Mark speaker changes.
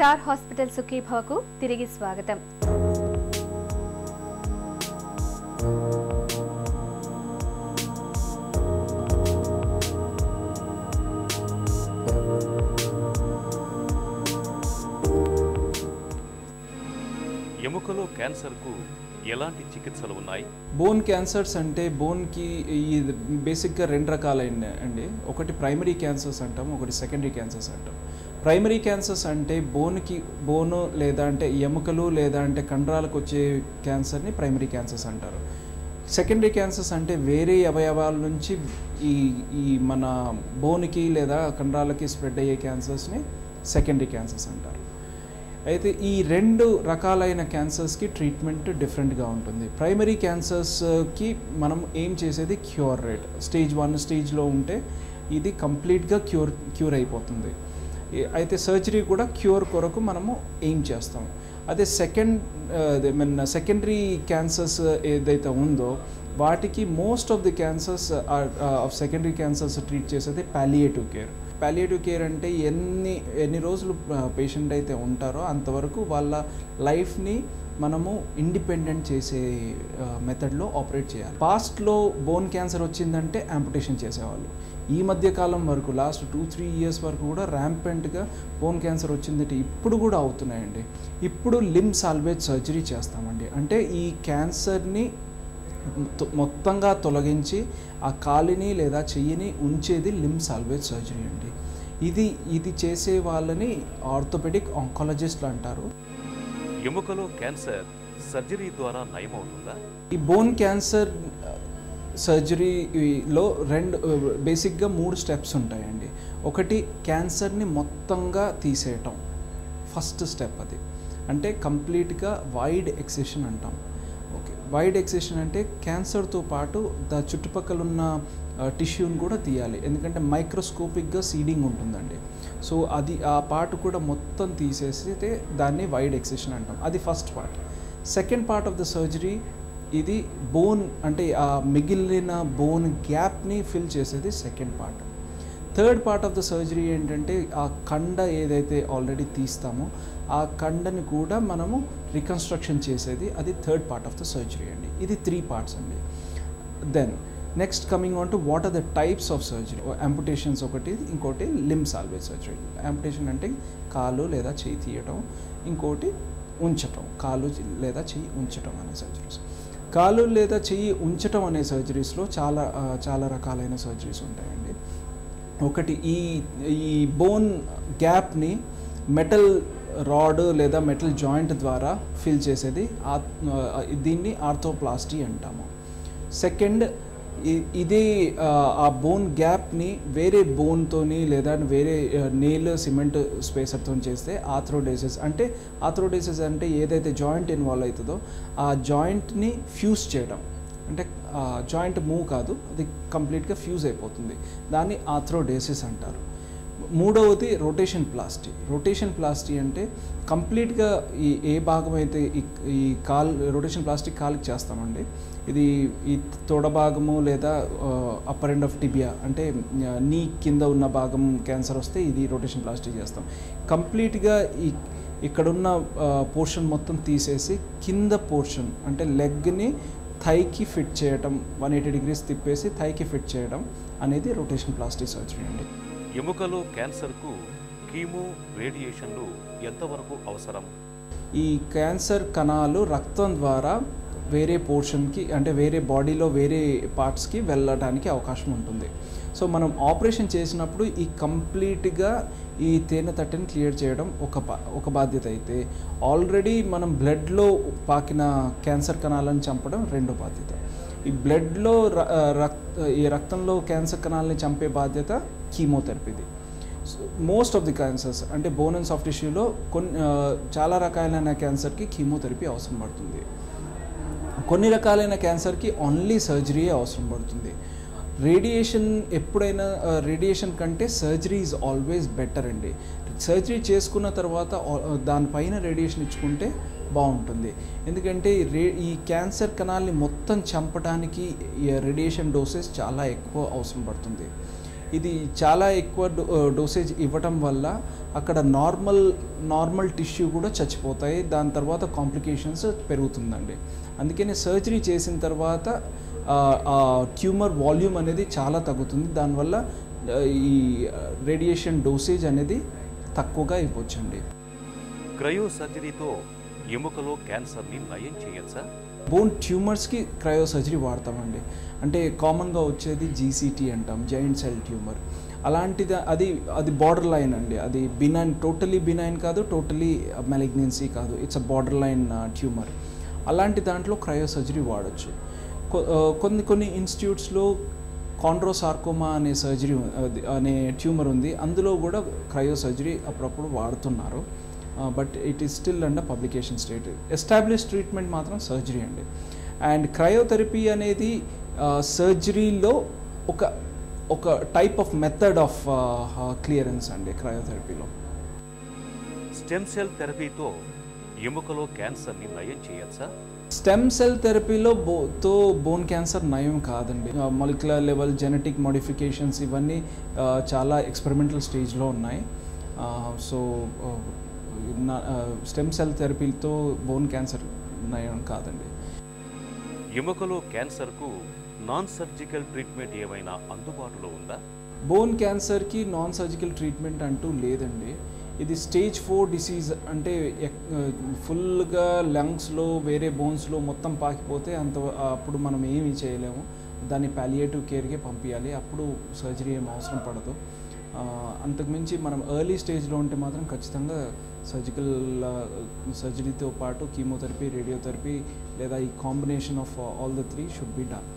Speaker 1: Star hospital సుఖీభవకు తిరిగి స్వాగతం.
Speaker 2: ఎముకలో క్యాన్సర్కు ఎలాంటి చికిత్సలు ఉన్నాయి?
Speaker 3: బోన్ క్యాన్సర్స్ అంటే బోన్కి బేసిక్గా రెండు రకాలైందండి. ఒకటి ప్రైమరీ క్యాన్సర్స్ అంటాం, ఒకటి సెకండరీ క్యాన్సర్స్ అంటాం. ప్రైమరీ క్యాన్సర్స్ అంటే బోను లేదా అంటే ఎముకలు లేదా అంటే కండరాలకు వచ్చే క్యాన్సర్ని ప్రైమరీ క్యాన్సర్స్ అంటారు. సెకండరీ క్యాన్సర్స్ అంటే వేరే అవయవాల నుంచి ఈ మన బోన్కి లేదా కండరాలకి స్ప్రెడ్ అయ్యే క్యాన్సర్స్ని సెకండరీ క్యాన్సర్స్ అంటారు. అయితే ఈ రెండు రకాలైన క్యాన్సర్స్కి ట్రీట్మెంట్ డిఫరెంట్గా ఉంటుంది. ప్రైమరీ క్యాన్సర్స్కి మనం ఏం చేసేది క్యూర్ రేట్. స్టేజ్ 1 స్టేజ్లో ఉంటే ఇది కంప్లీట్గా క్యూర్ అయిపోతుంది. అయితే సర్జరీ కూడా క్యూర్ కొరకు మనము ఏం చేస్తాం. అదే సెకండరీ క్యాన్సర్స్ ఏదైతే ఉందో వాటికి most of the cancers of secondary cancers treat చేసేది పాలియేటివ్ కేర్. పాలియేటివ్ కేర్ అంటే ఎన్ని రోజులు పేషెంట్ అయితే ఉంటారో అంతవరకు వాళ్ళ లైఫ్ని మనము ఇండిపెండెంట్ చేసే మెథడ్లో ఆపరేట్ చేయాలి. పాస్ట్లో బోన్ క్యాన్సర్ వచ్చిందంటే యాంపుటేషన్ చేసేవాళ్ళు. ఈ మధ్య కాలం వరకు లాస్ట్ 2-3 ఇయర్స్ వరకు కూడా ర్యాంపెంట్గా బోన్ క్యాన్సర్ వచ్చిందంటే ఇప్పుడు కూడా అవుతున్నాయండి. ఇప్పుడు లింబ్ సాల్వేజ్ సర్జరీ చేస్తామండి. అంటే ఈ క్యాన్సర్ని మొత్తంగా తొలగించి ఆ కాలిని లేదా చెయ్యిని ఉంచేది లింబ్ సాల్వేజ్ సర్జరీ అండి. ఇది చేసే వాళ్ళని ఆర్థోపెడిక్ ఆంకాలజిస్ట్లు అంటారు.
Speaker 2: ఎముకలో క్యాన్సర్ సర్జరీ ద్వారా నయమవుతుందా?
Speaker 3: ఈ బోన్ క్యాన్సర్ సర్జరీలో బేసిక్గా 3 స్టెప్స్ ఉంటాయండి. ఒకటి క్యాన్సర్ని మొత్తంగా తీసేయటం, ఫస్ట్ స్టెప్ అది. అంటే కంప్లీట్గా వైడ్ ఎక్సిషన్ అంటాం. ఓకే, వైడ్ ఎక్సిషన్ అంటే క్యాన్సర్తో పాటు చుట్టుపక్కల ఉన్న టిష్యూని కూడా తీయాలి. ఎందుకంటే మైక్రోస్కోపిక్గా సీడింగ్ ఉంటుందండి. సో ఆ పార్ట్ కూడా మొత్తం తీసేస్తే దాన్ని వైడ్ ఎక్సిషన్ అంటాం. అది first part. Second part of the surgery ఇది బోన్ అంటే ఆ మిగిలిన బోన్ గ్యాప్ని ఫిల్ చేసేది second part. Third part of the surgery ఏంటంటే ఆ కండ ఏదైతే ఆల్రెడీ తీస్తామో ఆ కండని కూడా మనము రికన్స్ట్రక్షన్ చేసేది, అది third part of the surgery అండి. ఇది 3 పార్ట్స్ అండి. Then next coming on to what are the types of surgery. Amputations ఒకటి, ఇంకోటి లింబ్ సాల్వేజ్ సర్జరీ. యాంపుటేషన్ అంటే కాలు లేదా చెయ్యి తీయటం, ఇంకోటి ఉంచటం, కాలు లేదా చెయ్యి ఉంచటం అనే సర్జరీస్. కాలు లేదా చెయ్యి ఉంచటం అనే సర్జరీస్లో చాలా రకాలైన సర్జరీస్ ఉంటాయండి. ఒకటి ఈ బోన్ గ్యాప్ని మెటల్ రాడ్ లేదా మెటల్ జాయింట్ ద్వారా ఫిల్ చేసేది, దీన్ని ఆర్థోప్లాస్టీ అంటాము. సెకండ్, ఇదే ఆ బోన్ గ్యాప్ని వేరే బోన్తోని లేదా వేరే నేల్ సిమెంట్ స్పేసర్తో చేస్తే ఆర్థ్రోడేసిస్. అంటే ఆర్థ్రోడేసిస్ అంటే ఏదైతే జాయింట్ ఇన్వాల్వ్ అవుతుందో ఆ జాయింట్ని ఫ్యూజ్ చేయడం. అంటే జాయింట్ మూవ్ కాదు, అది కంప్లీట్గా ఫ్యూజ్ అయిపోతుంది. దాన్ని ఆర్థ్రోడేసిస్ అంటారు. మూడవది రొటేషన్ ప్లాస్టీ. రొటేషన్ ప్లాస్టీ అంటే కంప్లీట్గా ఏ భాగం అయితే ఈ రొటేషన్ ప్లాస్టీ కాలుకి చేస్తామండి. ఇది ఈ తొడ భాగము లేదా అప్పర్ ఎండ్ ఆఫ్ టిబియా అంటే నీ కింద ఉన్న భాగం క్యాన్సర్ వస్తే ఇది రొటేషన్ ప్లాస్టీ చేస్తాం. కంప్లీట్గా ఇక్కడున్న పోర్షన్ మొత్తం తీసేసి కింద పోర్షన్ అంటే లెగ్ని థైకి ఫిట్ చేయడం, 180 degrees తిప్పేసి థైకి ఫిట్ చేయడం అనేది రొటేషన్ ప్లాస్టీ సర్జరీ అండి.
Speaker 2: ఎముకలో క్యాన్సర్కు కీమో రేడియేషన్లు ఎంతవరకు అవసరం?
Speaker 3: ఈ క్యాన్సర్ కణాలు రక్తం ద్వారా వేరే పోర్షన్కి అంటే వేరే బాడీలో వేరే పార్ట్స్కి వెళ్ళడానికి అవకాశం ఉంటుంది. సో మనం ఆపరేషన్ చేసినప్పుడు ఈ కంప్లీట్గా ఈ తేనె తట్టని క్లియర్ చేయడం ఒక బాధ్యత అయితే, ఆల్రెడీ మనం బ్లడ్లో పాకిన క్యాన్సర్ కణాలను చంపడం రెండో బాధ్యత. ఈ బ్లడ్లో ఈ రక్తంలో క్యాన్సర్ కణాలని చంపే బాధ్యత కీమోథెరపీది. మోస్ట్ ఆఫ్ ది క్యాన్సర్స్ అంటే బోన్ అండ్ సాఫ్ట్ టిష్యూలో చాలా రకాలైన క్యాన్సర్కి కీమోథెరపీ అవసరం పడుతుంది. కొన్ని రకాలైన క్యాన్సర్కి ఓన్లీ సర్జరీయే అవసరం పడుతుంది. రేడియేషన్ ఎప్పుడైనా రేడియేషన్ కంటే సర్జరీ ఈజ్ ఆల్వేస్ బెటర్ అండి. సర్జరీ చేసుకున్న తర్వాత దానిపైన రేడియేషన్ ఇచ్చుకుంటే బాగుంటుంది. ఎందుకంటే ఈ క్యాన్సర్ కణాలని మొత్తం చంపడానికి రేడియేషన్ డోసెస్ చాలా ఎక్కువ అవసరం పడుతుంది. ఇది చాలా ఎక్కువ డోసేజ్ ఇవ్వటం వల్ల అక్కడ నార్మల్ టిష్యూ కూడా చచ్చిపోతాయి. దాని తర్వాత కాంప్లికేషన్స్ పెరుగుతుందండి. అందుకని సర్జరీ చేసిన తర్వాత ట్యూమర్ వాల్యూమ్ అనేది చాలా తగ్గుతుంది. దానివల్ల ఈ రేడియేషన్ డోసేజ్ అనేది తక్కువగా ఇవ్వచ్చండి.
Speaker 2: క్రయో సర్జరీతో ఎముకలో క్యాన్సర్ని నయం చేయొచ్చా?
Speaker 3: బోన్ ట్యూమర్స్కి క్రయో సర్జరీ వాడతామండి. అంటే కామన్గా వచ్చేది జీసీటీ అంటాం, జాయింట్ సెల్ ట్యూమర్. అలాంటిది అది బార్డర్ లైన్ అండి. అది బినైన్, టోటలీ బినైన్ కాదు, టోటలీ మెలిగ్నెన్సీ కాదు. It's a borderline tumour. అలాంటి దాంట్లో క్రయో సర్జరీ వాడచ్చు. కొన్ని ఇన్స్టిట్యూట్స్లో కాండ్రోసార్కోమా అనే సర్జరీ అనే ట్యూమర్ ఉంది. అందులో కూడా క్రయో సర్జరీ అప్పుడప్పుడు వాడుతున్నారు. But it is still under publication state. Establish treatment మాత్రం సర్జరీ అండి. అండ్ క్రయోథెరపీ అనేది సర్జరీలో ఒక type of method of clearance అండి క్రయోథెరపీలో.
Speaker 2: స్టెమ్ సెల్ థెరపీతో ఎముకలో క్యాన్సర్ని నయం చేయొచ్చా?
Speaker 3: స్టెమ్ సెల్ థెరపీలో బోన్ క్యాన్సర్ నయం కాదండి. మాలిక్యులర్ లెవెల్ జెనెటిక్ మోడిఫికేషన్స్ ఇవన్నీ చాలా ఎక్స్పెరిమెంటల్ స్టేజ్లో ఉన్నాయి. సో స్టెమ్ సెల్ థెరపీతో బోన్ క్యాన్సర్ నయం కాదండి.
Speaker 2: ఎముకలో క్యాన్సర్కు నాన్ సర్జికల్ ట్రీట్మెంట్ ఏమైనా అందుబాటులో ఉందా?
Speaker 3: బోన్ క్యాన్సర్కి నాన్ సర్జికల్ ట్రీట్మెంట్ అంటూ లేదండి. ఇది స్టేజ్ 4 డిసీజ్. అంటే ఫుల్గా లంగ్స్లో వేరే బోన్స్లో మొత్తం పాకిపోతే అప్పుడు మనం ఏమీ చేయలేము. దాన్ని పాలియేటివ్ కేర్కే పంపించాలి. అప్పుడు సర్జరీ ఏం అవసరం పడదు. అంతకుమించి మనం ఎర్లీ స్టేజ్లో ఉంటే మాత్రం ఖచ్చితంగా సర్జరీతో పాటు కీమోథెరపీ, రేడియోథెరపీ లేదా ఈ combination of all the 3 should be done.